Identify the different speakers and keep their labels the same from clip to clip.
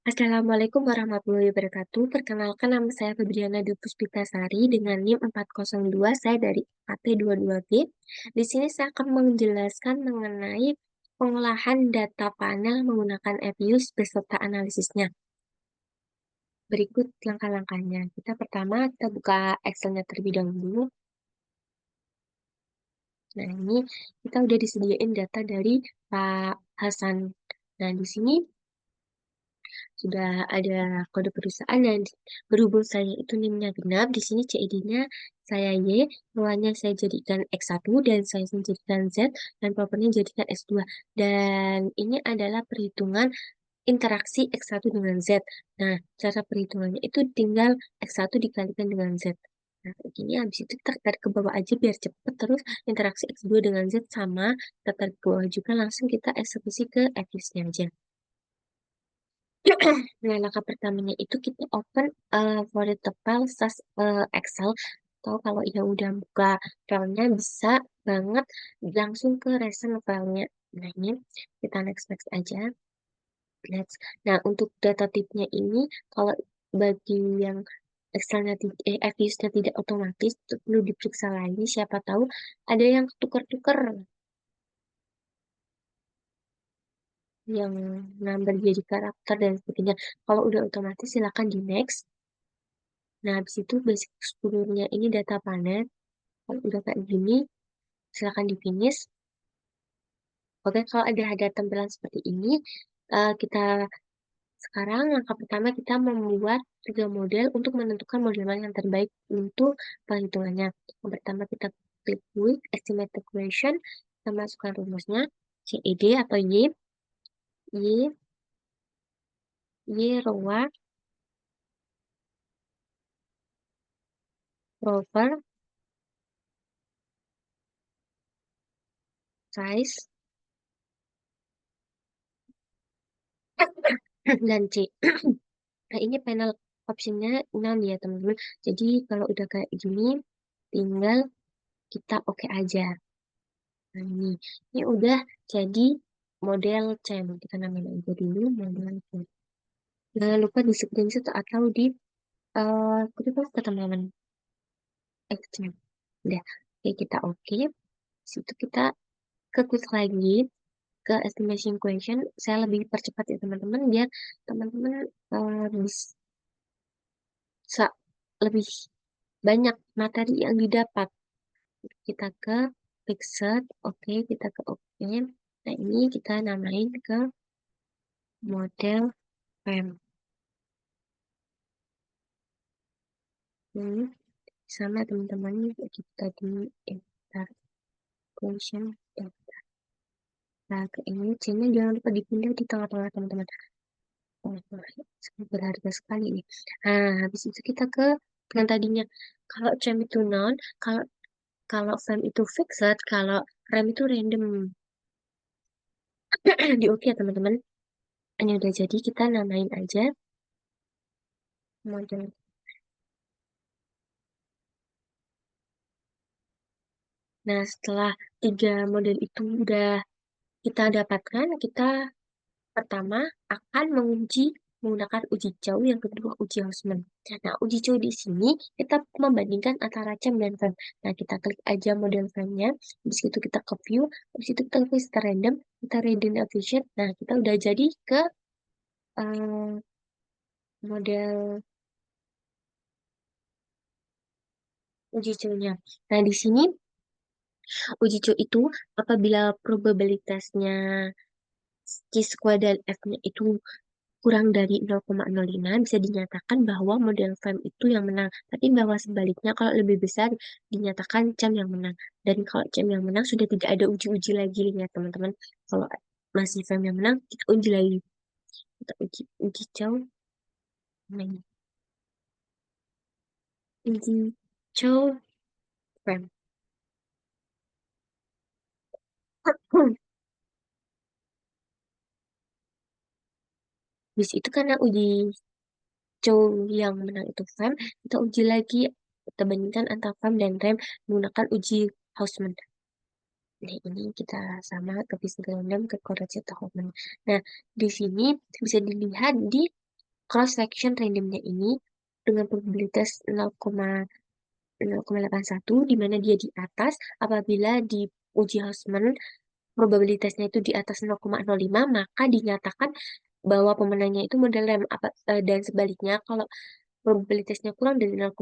Speaker 1: Assalamualaikum warahmatullahi wabarakatuh. Perkenalkan nama saya Febriana Dwi Puspitasari dengan NIM 402, saya dari AT22B. Di sini saya akan menjelaskan mengenai pengolahan data panel menggunakan Epius beserta analisisnya. Berikut langkah-langkahnya. Kita buka Excel-nya terlebih dahulu. Nah, ini kita udah disediain data dari Pak Hasan. Nah, di sini sudah ada kode perusahaan dan berhubung saya itu NIM-nya genap, di sini CID-nya saya Y, luarnya saya jadikan X1 dan saya jadikan Z dan propernya jadikan S2. Dan ini adalah perhitungan interaksi X1 dengan Z. Nah, cara perhitungannya itu tinggal X1 dikalikan dengan Z. Nah, kayak gini habis itu kita tarik ke bawah aja biar cepet, terus interaksi X2 dengan Z sama, kita tarik ke bawah juga, langsung kita eksekusi ke Eclipse-nya aja. Nah, langkah pertamanya itu kita open for the file SAS Excel, atau kalau yang udah buka filenya bisa banget langsung ke recent filenya. Nah, ini kita next aja. Next. Nah, untuk data tipnya ini, kalau bagi yang Excelnya FIS-nya tidak otomatis, itu perlu diperiksa lagi. Siapa tahu ada yang tukar-tukar, yang nambah jadi karakter dan sebagainya. Kalau udah otomatis, silakan di next. Nah, habis itu basic strukturnya ini data panel. Kalau udah kayak gini, silakan di finish. Oke, kalau ada tampilan seperti ini, kita sekarang langkah pertama kita membuat tiga model untuk menentukan model mana yang terbaik untuk perhitungannya. Yang pertama kita klik with estimate equation, kita masukkan rumusnya CED atau Y rowa rover size dan C. Nah, ini panel optionnya 6 ya teman-teman. Jadi kalau udah kayak gini, tinggal kita oke aja. Nah, ini udah jadi model CEM. Kita namain aja dulu model CEM. Jangan lupa di screenshot atau di kita ke teman-teman CEM. Udah, oke kita oke. Situ kita ke quiz lagi ke estimation question. Saya lebih percepat ya teman-teman biar teman-teman bisa lebih banyak materi yang didapat. Kita ke fixed, oke, kita ke oke. Nah, ini kita namain ke model frame. Ini sama teman-teman kita di enter question. Nah, ke ini C-nya jangan lupa dipindah di tengah-tengah teman-teman. Oh, sangat berharga sekali nih. Nah, habis itu kita ke yang tadinya kalau CEM itu non, kalau kalau frame itu fixed, kalau rem itu random. Di oke ya teman-teman. Ini udah jadi, kita namain aja model. Nah, setelah tiga model itu udah kita dapatkan, kita pertama akan menguji menggunakan uji jauh, yang kedua uji Hausman. Nah, uji jauh di sini kita membandingkan antara CEM dan frame. Nah, kita klik aja model frame-nya, habis itu kita ke view, habis itu kita klik start random, kita ready efficient. Nah, kita udah jadi ke eh, model uji jauhnya. Nah, di sini uji jauh itu apabila probabilitasnya Chi-square dan F-nya itu kurang dari 0,05 bisa dinyatakan bahwa model frame itu yang menang. Tapi bahwa sebaliknya kalau lebih besar dinyatakan CEM yang menang. Dan kalau CEM yang menang sudah tidak ada uji-uji lagi ya teman-teman. Kalau masih frame yang menang kita uji lagi. Kita uji jauh. Nah, uji jauh frame. Bis itu karena uji jauh yang menang itu frame, kita uji lagi, kita bandingkan antara frame dan rem menggunakan uji Hausman. Nah, ini kita sama ke physical random ke Correct Hoffman. Nah, di sini bisa dilihat di cross section randomnya ini dengan probabilitas 0,81 di mana dia di atas apabila di uji Hausman probabilitasnya itu di atas 0,05 maka dinyatakan bahwa pemenangnya itu model rem dan sebaliknya kalau probabilitasnya kurang dari 0,05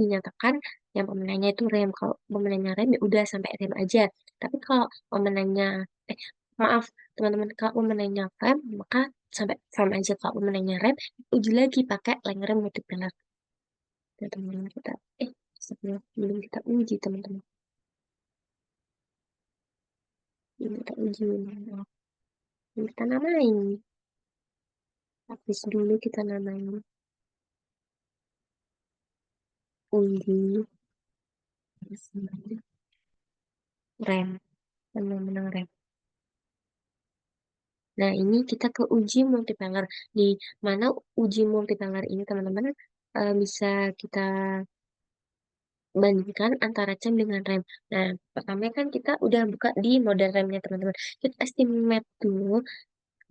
Speaker 1: dinyatakan yang pemenangnya itu rem. Kalau pemenangnya rem ya udah sampai rem aja. Tapi kalau pemenangnya maaf teman-teman, kalau pemenangnya rem maka sampai rem aja. Kalau pemenangnya rem uji lagi pakai leng rem multiplier. Dan teman-teman kita sebelum kita uji teman-teman. Ini kita uji ini kita namain. Habis dulu kita namain uji rem, menang rem. Nah, ini kita ke uji multiplier. Di mana uji multiplier ini, teman-teman, bisa kita bandingkan antara cam dengan rem. Nah, pertama kan kita udah buka di model remnya, teman-teman. Kita estimate dulu.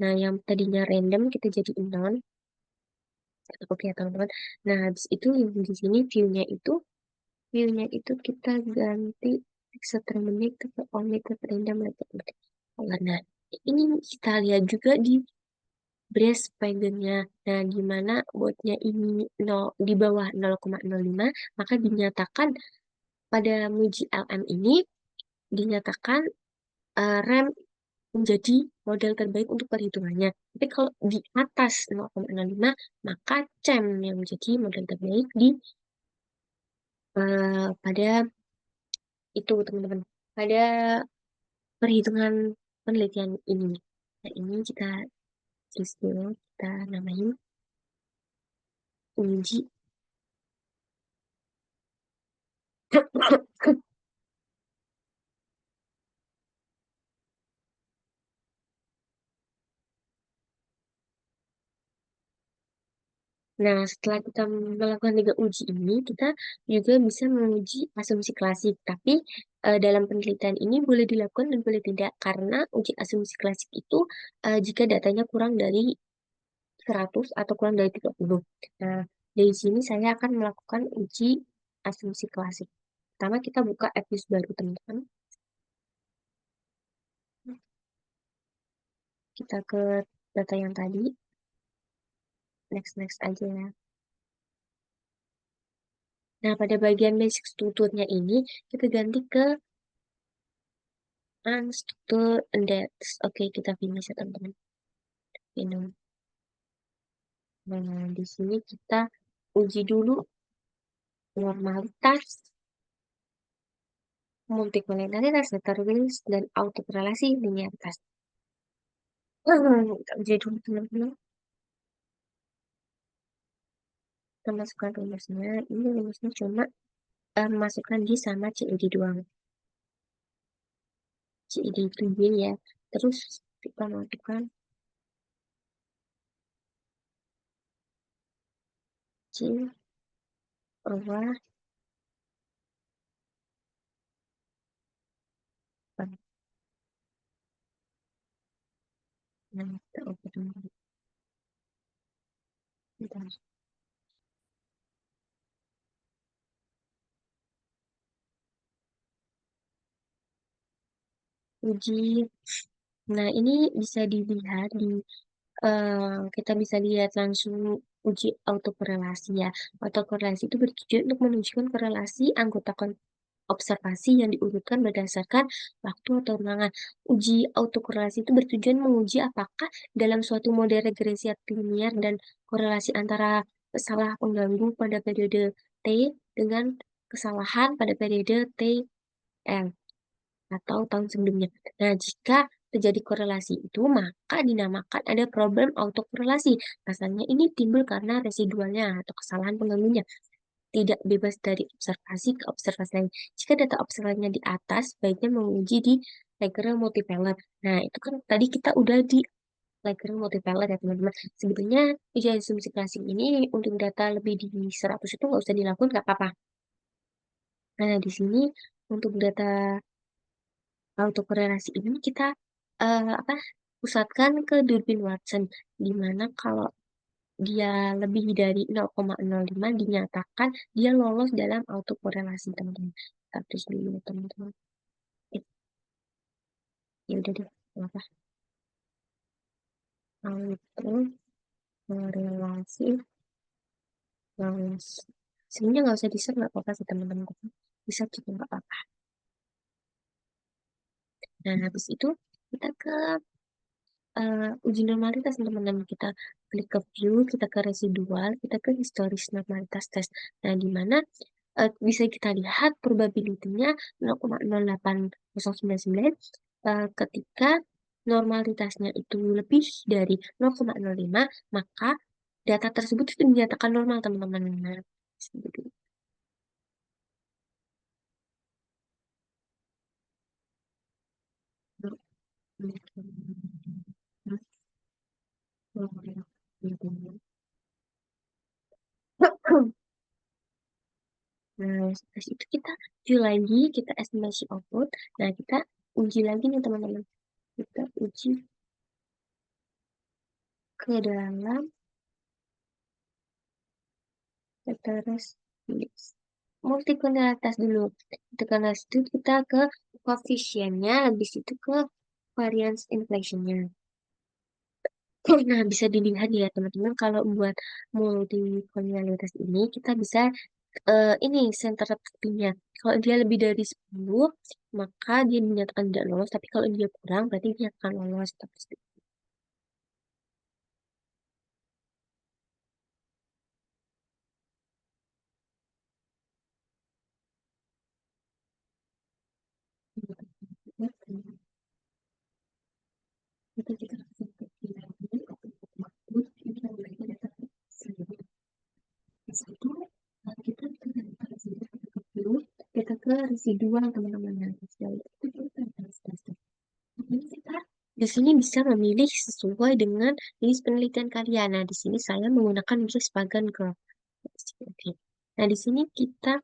Speaker 1: Nah, yang tadinya random kita jadi non. Oke, ya, teman-teman. Nah, habis itu yang di sini view-nya itu kita ganti set randomnya itu ke only ke random lagi. Nah, ini kita lihat juga di brace pattern-nya. Nah, di mana botnya ini 0, di bawah 0,05, maka dinyatakan pada Muji LM ini dinyatakan rem menjadi model terbaik untuk perhitungannya. Tapi kalau di atas 0,05, maka CEM yang menjadi model terbaik di pada itu, teman-teman. Pada perhitungan penelitian ini. Nah, ini kita tulis dulu, kita namain uji. Nah, setelah kita melakukan tiga uji ini, kita juga bisa menguji asumsi klasik. Tapi dalam penelitian ini boleh dilakukan dan boleh tidak. Karena uji asumsi klasik itu jika datanya kurang dari 100 atau kurang dari 30. Nah, dari sini saya akan melakukan uji asumsi klasik. Pertama, kita buka episode baru, teman-teman. Kita ke data yang tadi. Next aja ya. Nah, pada bagian basic strukturnya ini, kita ganti ke unstructured index. Oke, kita finish ya, teman-teman. Minum. Nah, di sini kita uji dulu normalitas, multikolonialitas, heterogeneous, dan autokorelasi linearitas. Kita uji dulu, teman-teman. Kita masukkan rumusnya. Ini rumusnya cuma masukkan di sama CID doang. CID itu Y ya. Terus kita masukkan C bawah. Nah, kita open dulu. Bentar. Uji. Nah, ini bisa dilihat di kita bisa lihat langsung uji autokorelasi ya. Autokorelasi itu bertujuan untuk menunjukkan korelasi anggota observasi yang diurutkan berdasarkan waktu atau ruangan. Uji autokorelasi itu bertujuan menguji apakah dalam suatu model regresi linear dan korelasi antara salah pengganggu pada periode T dengan kesalahan pada periode TL atau tahun sebelumnya. Nah, jika terjadi korelasi itu, maka dinamakan ada problem autokorelasi. Asalnya ini timbul karena residualnya atau kesalahan pengganggunya tidak bebas dari observasi ke observasi lain. Jika data observasinya di atas, baiknya menguji di Lagrange multiplier. Nah, itu kan tadi kita udah di Lagrange multiplier ya, teman-teman. Sebetulnya ujian asumsi klasik ini untuk data lebih di 100 itu nggak usah dilakukan, nggak apa-apa. Nah, di sini untuk data autokorelasi ini kita pusatkan ke Durbin Watson, di mana kalau dia lebih dari 0,05 dinyatakan dia lolos dalam autokorelasi teman-teman. Kita tulis dulu teman-teman. Eh, ya udah deh, apa? Autokorelasi lolos. Sebenarnya nggak usah di-share, nggak apa-apa sih teman-teman. Bisa juga nggak apa-apa. Nah, habis itu kita ke uji normalitas teman-teman. Kita klik ke view, kita ke residual, kita ke historis normalitas tes. Nah, di mana bisa kita lihat probability-nya 0,08099 ketika normalitasnya itu lebih dari 0,05, maka data tersebut itu dinyatakan normal teman-teman. Nah, seperti itu. Nah, setelah itu kita uji lagi, kita estimasi output. Nah, kita uji lagi nih teman-teman. Kita uji ke dalam terus multikulturalitas dulu. Multikulturalitas itu kita ke koefisiennya, habis itu ke variance inflation-nya. Nah, bisa dilihat ya teman-teman, kalau buat multikulturalitas ini, kita bisa ini center tepinya. Kalau dia lebih dari 10, maka dia dinyatakan tidak lolos. Tapi kalau dia kurang, berarti dia akan lolos. Itu kita kita ke residual teman-teman. Nah, residual itu kita ini kita di sini bisa memilih sesuai dengan jenis penelitian kalian. Nah, di sini saya menggunakan jenis Pagan Graph. Oke. Nah, di sini kita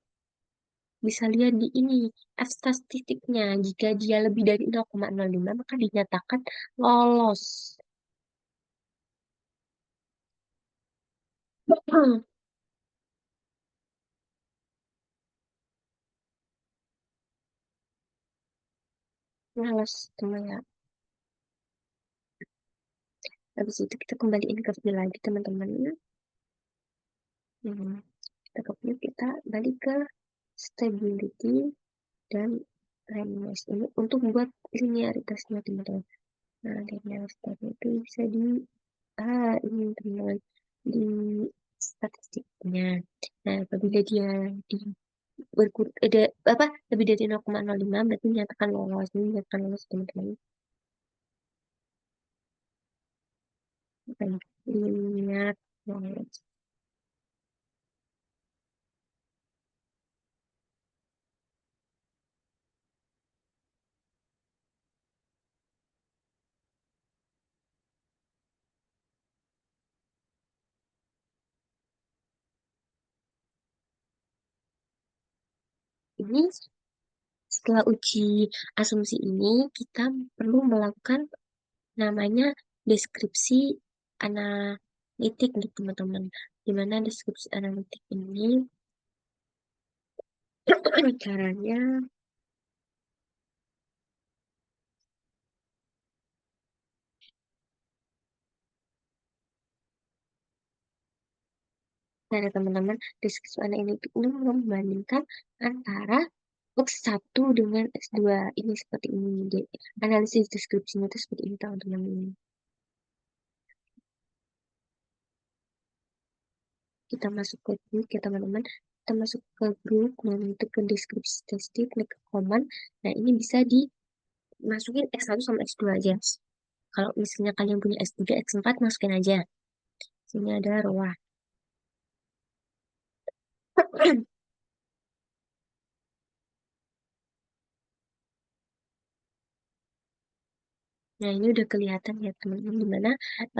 Speaker 1: bisa lihat di ini F statistiknya. Jika dia lebih dari 0,05, maka dinyatakan lolos. Lolos semuanya. Habis itu kita kembaliin ke view lagi teman-teman. Hmm. Kita ke view, kita balik ke stability dan randomness ini untuk membuat linearitasnya teman-teman. Nah, linearitasnya itu bisa di ini teman-teman di statistiknya. Nah, apabila dia di ada apa lebih dari 0,05 berarti dinyatakan lolos. Ini dinyatakan lolos teman-teman. Apa ya? Linear lolos. Ini setelah uji asumsi ini kita perlu melakukan namanya deskripsi analitik nih teman-teman. Dimana deskripsi analitik ini caranya dari teman-teman deskripsi analitik ini membandingkan antara X1 dengan S2 ini seperti ini. Jadi, analisis deskripsinya itu seperti ini teman-teman. Kita masuk ke grup ya teman-teman. Kita masuk ke grup, dan itu ke deskripsi statistik, klik ke command. Nah, ini bisa dimasukin X1 sama X2 aja. Kalau misalnya kalian punya S3, X4, masukin aja. Sini ada ROA. Nah, ini udah kelihatan ya teman-teman, dimana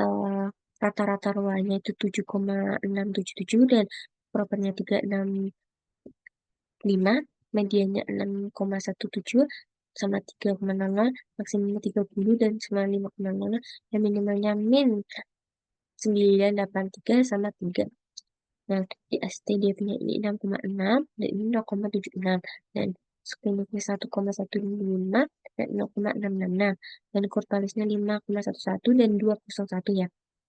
Speaker 1: eh, rata-rata ROA-nya itu 7,677 dan propernya 3,65, mediannya 6,17 sama 3,00, maksimumnya 30 dan 95,00, dan minimalnya min 983 sama 3. Nah, di STDF-nya ini 6,6 dan ini 0,76. Dan Squeeze-nya 1,155 dan 0,666. Dan Cortalisnya 5,11 dan 201 ya.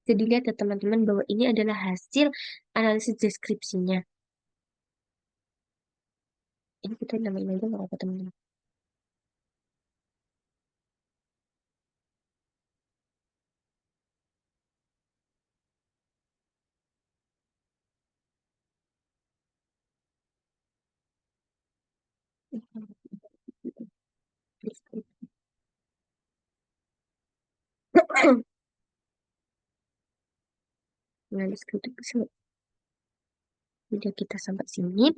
Speaker 1: Jadi lihat ya teman-teman bahwa ini adalah hasil analisis deskripsinya. Ini kita namain aja nggak apa teman-teman. Nah, deskripsi udah kita sampai sini,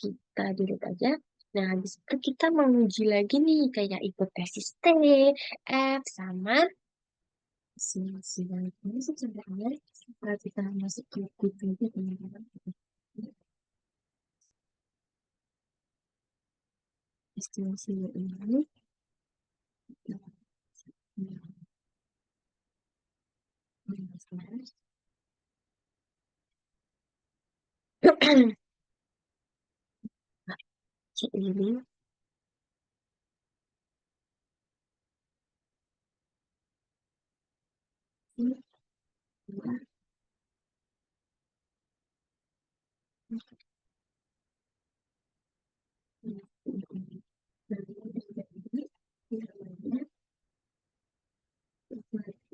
Speaker 1: kita dulu aja. Nah, habis itu kita menguji lagi nih kayak hipotesis T, F, sama silang. Ini sebenarnya kalau kita masuk ke buku teman-teman. Estimasi ini ini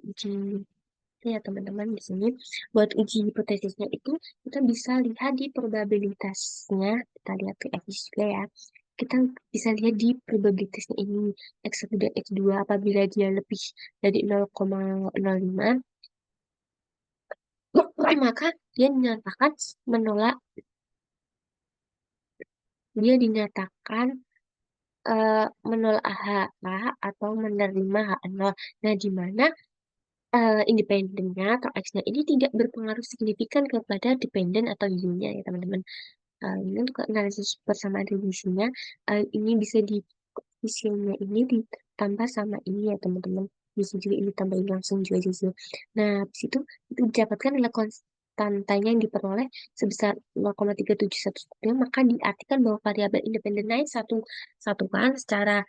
Speaker 1: uji ya teman-teman di sini buat uji hipotesisnya itu kita bisa lihat di probabilitasnya, kita lihat ke X juga ya, kita bisa lihat di probabilitasnya ini X1 dan X2 apabila dia lebih dari 0,05 maka dia dinyatakan menolak, dia dinyatakan menolak HA atau menerima HA0. Nah, di mana independennya atau X-nya ini tidak berpengaruh signifikan kepada dependen atau Y-nya ya teman-teman. Ini untuk analisis persamaan reduksinya, ini bisa di koefisiennya ini ditambah sama ini ya teman-teman. Bisa juga ini tambahin langsung juga bisa. Nah, habis itu didapatkan adalah konstantanya yang diperoleh sebesar 0,371, maka diartikan bahwa variabel independen naik satu satu kan secara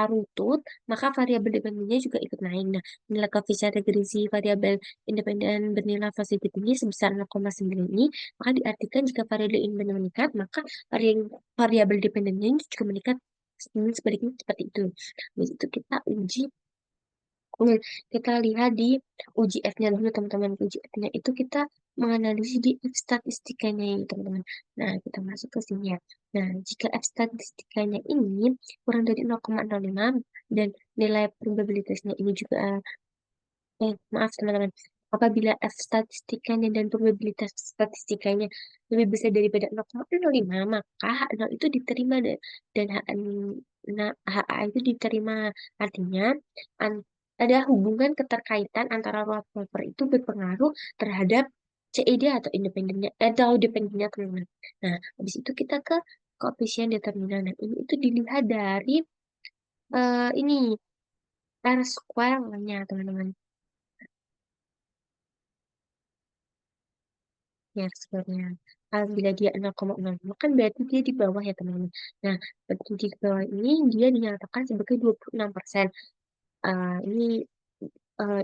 Speaker 1: runtut, maka variabel dependennya juga ikut naik. Nah, nilai koefisien regresi variabel independen bernilai positif ini sebesar 0,9 ini, maka diartikan jika variabel independen meningkat, maka variabel dependennya ini juga meningkat. Sebaliknya seperti itu. Habis itu kita uji. Nah, kita lihat di uji F-nya dulu teman-teman. Uji F-nya itu kita menganalisis di F statistikanya ini teman-teman. Nah, kita masuk ke sini ya. Nah, jika F statistikanya ini kurang dari 0,05 dan nilai probabilitasnya ini juga maaf teman-teman. Apabila F statistikanya dan probabilitas statistikanya lebih besar daripada 0,05, maka H0 itu diterima dan HA itu diterima. Artinya, ada hubungan keterkaitan antara wallpaper itu berpengaruh terhadap CED atau independennya atau dependennya teman-teman. Nah, habis itu kita ke koefisien determinan. Nah, ini itu dilihat dari ini R square-nya teman-teman. Ya, sebenarnya bila dia 0,05 kan berarti dia di bawah ya teman-teman. Nah, berarti di bawah ini dia dinyatakan sebagai 26%. Ini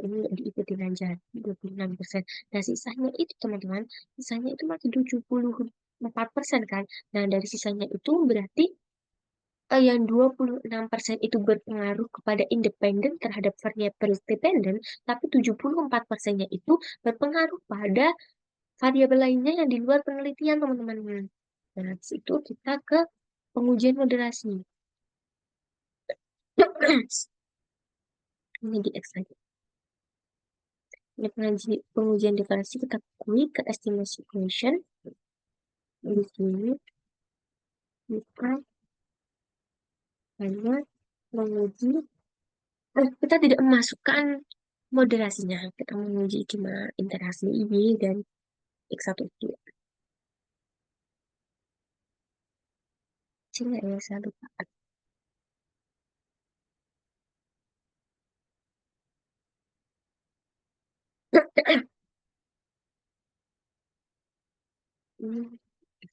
Speaker 1: ini diikuti aja 26%. Nah, sisanya itu teman-teman, sisanya itu masih 74% kan. Nah, dari sisanya itu berarti yang 26% itu berpengaruh kepada independen terhadap variabel dependen, tapi 74%-nya itu berpengaruh pada variabel lainnya yang di luar penelitian, teman-teman. Nah, habis itu kita ke pengujian moderasi. Ini di X lagi. Ini pengujian diferensi kita klik ke estimation equation. Di sini kita hanya menguji, kita tidak memasukkan moderasinya. Kita menguji cuma interaksi Y dan X1 itu. Sini ya, saya lupa. Ini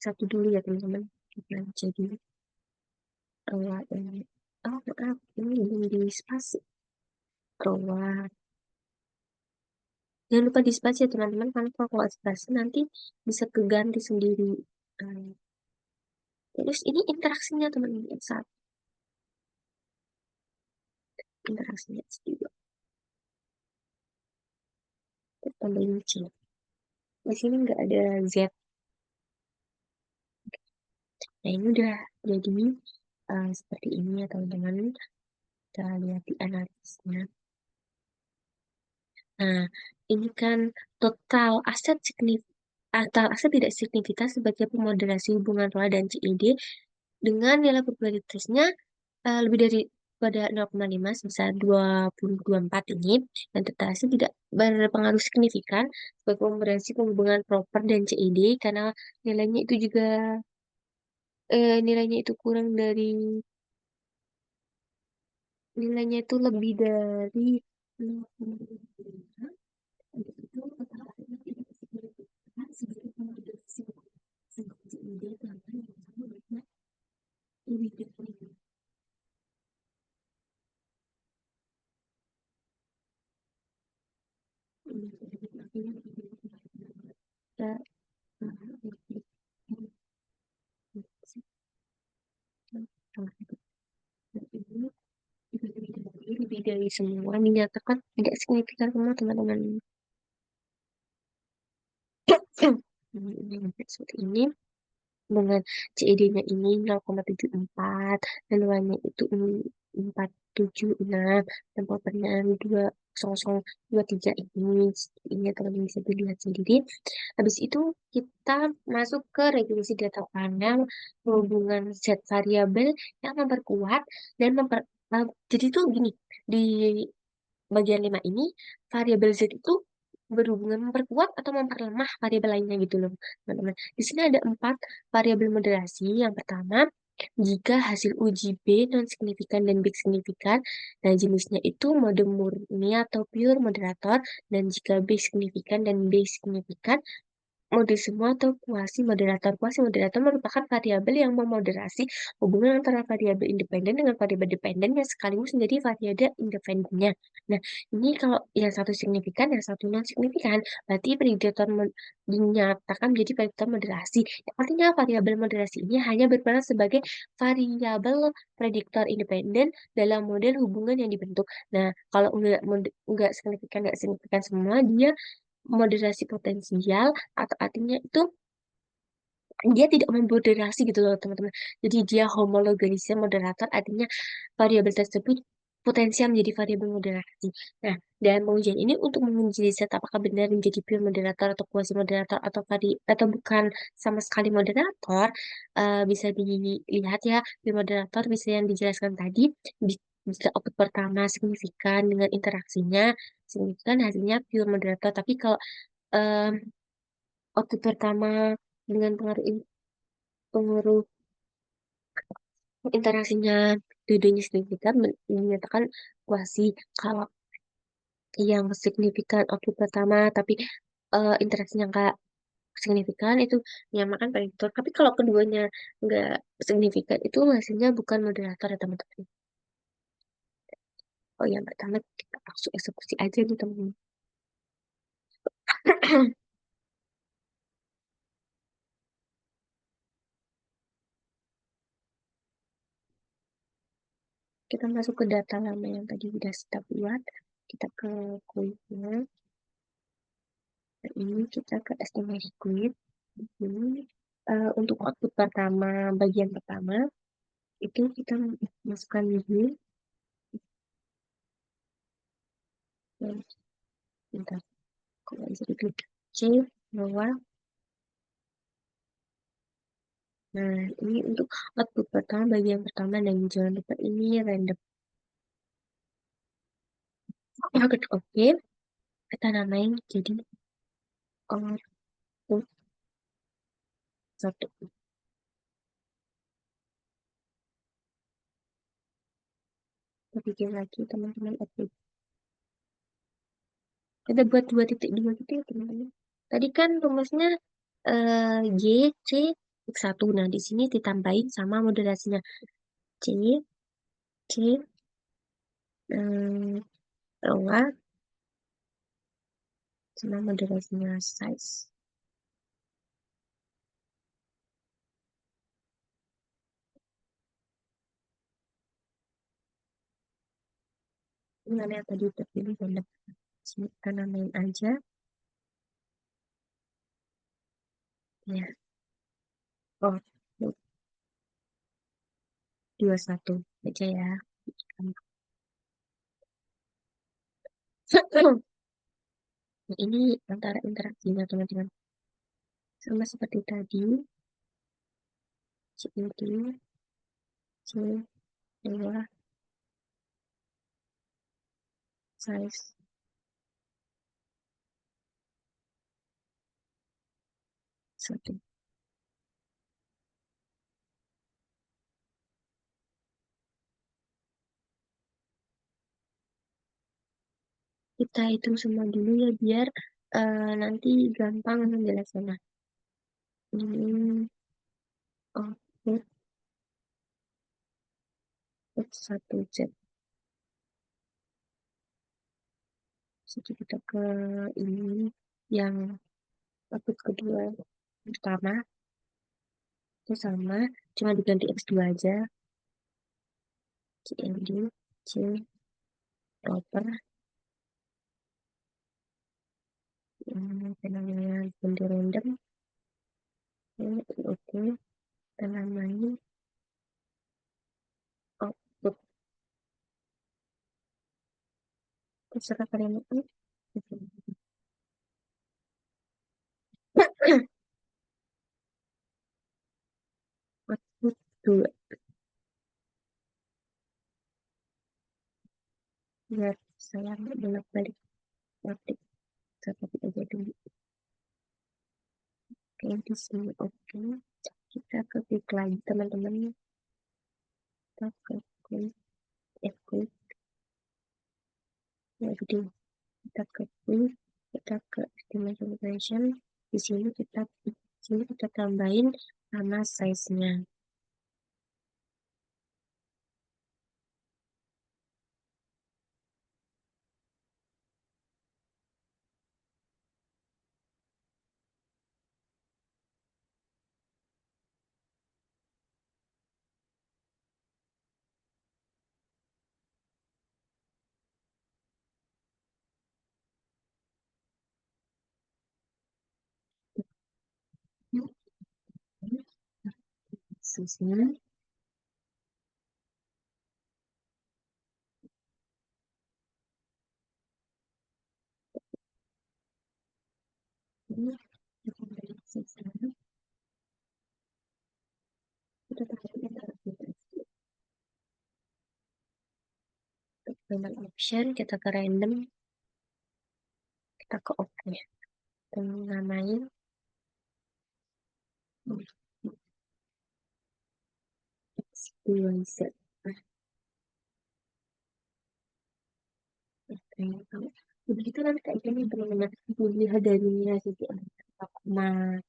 Speaker 1: satu dulu ya teman-teman. Kita jadi ini. Oh, maaf, ini belum di spasi. Keluar. Jangan lupa di spasi ya teman-teman, karena kalau nggak spasi nanti bisa keganti sendiri. Nah, terus ini interaksinya teman-teman, saat interaksinya juga tambahin C. Di sini nggak ada Z. Nah ini udah jadi seperti ini ya teman-teman. Kita lihat di analisisnya. Nah, ini kan total aset tidak signifikan sebagai pemoderasi hubungan rola dan CID dengan nilai probabilitasnya lebih dari pada 0,5 sebesar 20,24 ini, dan tetasi tidak berpengaruh signifikan sebagai pemoderasi hubungan proper dan CID karena nilainya itu juga nilainya itu kurang dari nilainya itu lebih dari 0,5. Untuk itu, total asetnya tidak signifikan sebagai pemoderasi sebagai CID karena nilainya lebih dari lebih dari semua dinyatakan tidak signifikan semua teman-teman. Seperti ini dengan CED-nya ini 0,74 dan Y-nya itu 476 dan propernya 20023 ini teman-teman bisa dilihat sendiri. Habis itu kita masuk ke regresi data panel hubungan set variabel yang memperkuat dan jadi tuh gini, di bagian 5 ini variabel Z itu berhubungan memperkuat atau memperlemah variabel lainnya gitu loh teman-teman. Di sini ada 4 variabel moderasi. Yang pertama, jika hasil uji B non signifikan dan B signifikan, nah jenisnya itu mode murni atau pure moderator, dan jika B signifikan dan B signifikan, mode semua atau kuasi moderator. Kuasi moderator merupakan variabel yang memoderasi hubungan antara variabel independen dengan variabel dependen yang sekaligus menjadi variabel independennya. Nah, ini kalau yang satu signifikan, yang satu non signifikan, berarti prediktor dinyatakan menjadi prediktor moderasi. Artinya variabel moderasi ini hanya berperan sebagai variabel prediktor independen dalam model hubungan yang dibentuk. Nah, kalau enggak signifikan semua, dia moderasi potensial atau artinya itu dia tidak memoderasi gitu loh teman-teman. Jadi dia homologanisasi moderator artinya variabel tersebut potensial menjadi variabel moderasi. Nah, dalam pengujian ini untuk menguji set apakah benar menjadi pure moderator atau quasi moderator atau atau bukan sama sekali moderator, bisa dilihat ya pure moderator bisa yang dijelaskan tadi, jika output pertama signifikan dengan interaksinya signifikan hasilnya pure moderator. Tapi kalau em, output pertama dengan pengaruh interaksinya dua-duanya signifikan menyatakan kuasi. Kalau yang signifikan output pertama tapi interaksinya nggak signifikan itu menyamakan prediktor. Tapi kalau keduanya nggak signifikan itu hasilnya bukan moderator ya teman-teman. Oh yang pertama kita langsung eksekusi aja nih teman-teman. Kita masuk ke data lama yang tadi sudah kita buat. Kita ke kuisnya. Nah, ini kita ke estimasi quiz. Ini untuk output pertama, bagian pertama, itu kita masukkan ini. Dan bentar, kalau bisa diklik C, bawah. Nah, ini untuk output pertama, bagian pertama, dan jangan lupa ini random. Nah, ketik oke, kita namain jadi output satu. Kita bikin lagi teman-teman output Kita buat 2.2 gitu ya teman-teman. Tadi kan rumusnya Y, C, X1. Nah, di sini ditambahin sama moderasinya. C, C, eh, lewat sama moderasinya size. Ini mana yang tadi terpilih dan sini kita namain aja. Ya, oh, 21 aja ya. Nah, ini antara interaksinya teman-teman. Sama seperti tadi, CID, C, dua, size, 1. Kita hitung semua dulu ya, biar nanti gampang menjelaskannya. Ini output X1Z. Jadi kita ke ini yang output kedua pertama itu sama, cuma diganti X2 aja. CMD, C, proper, namanya ganti random, ini oke, kita namain output. Terserah kalian itu. Output 2. Biar saya nggak bolak-balik ngetik, saya ketik aja dulu. Oke, di sini oke. Kita ketik lagi teman-teman. Kita ketik equip ya gede. Kita ketik, kita ke estimation operation. Di sini kita tambahin sama size-nya. Size-nya ini kita tambahin size-nya. Kita tambahin interaktivitas. Final option kita ke random, kita ke oke. Kita namain X2Z. Begitu nanti kayak gini teman-teman, dilihat dari nilai CPM 0,.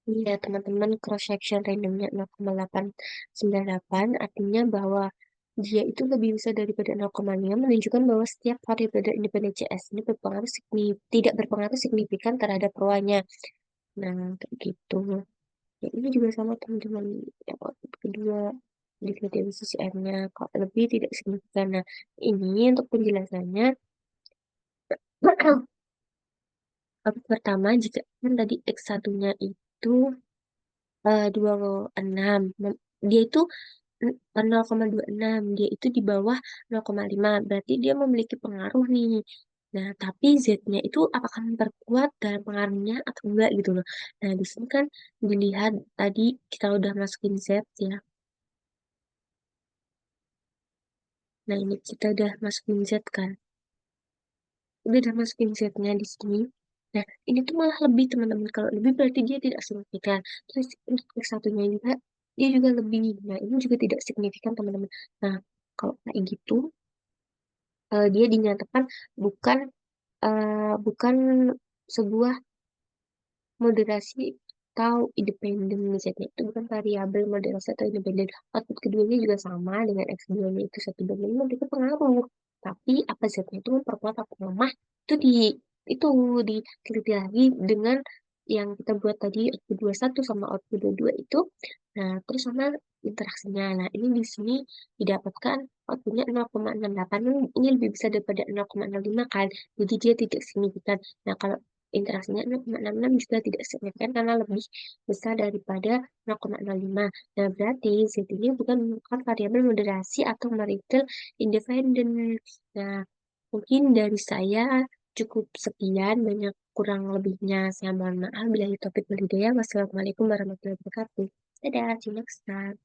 Speaker 1: Iya teman-teman, cross section randomnya 0,898, artinya bahwa dia itu lebih besar daripada 0,5, menunjukkan bahwa setiap variabel independen CS ini tidak berpengaruh signifikan terhadap ROA-nya. Nah, kayak gitu. Ya, ini juga sama teman-teman, yang output kedua dari sisi R-nya kok lebih tidak signifikan. Nah, ini untuk penjelasannya. Output pertama, jika kan tadi X1-nya itu 26, dia itu 0,26, dia itu di bawah 0,5, berarti dia memiliki pengaruh nih. Nah, tapi Z-nya itu apakah memperkuat dalam pengaruhnya atau enggak gitu loh. Nah, di sini kan dilihat tadi kita udah masukin Z ya. Nah, ini kita udah masukin Z kan. Udah masukin Z-nya di sini. Nah, ini tuh malah lebih teman-teman. Kalau lebih berarti dia tidak signifikan. Terus untuk yang satunya juga, dia juga lebih. Nah, ini juga tidak signifikan teman-teman. Nah, kalau kayak gitu, dia dinyatakan bukan bukan sebuah moderasi atau independen, misalnya itu bukan variabel moderasi atau independen. Output keduanya juga sama dengan X2-nya itu 1/5, itu pengaruh. Tapi apa Z-nya itu memperkuat atau melemah, itu itu diteliti lagi dengan yang kita buat tadi, output 21 sama output 22 itu. Nah, terus sama interaksinya. Nah, ini di sini didapatkan outputnya 0,68. Ini lebih besar daripada 0,05 kan. Jadi dia tidak signifikan. Nah, kalau interaksinya 0,66 juga tidak signifikan karena lebih besar daripada 0,05. Nah, berarti Z ini bukan merupakan variabel moderasi atau marital independen. Nah, mungkin dari saya cukup sekian, banyak kurang lebihnya saya mohon maaf. Bila topik berbeda. Wassalamualaikum warahmatullahi wabarakatuh. Dadah, see you next time.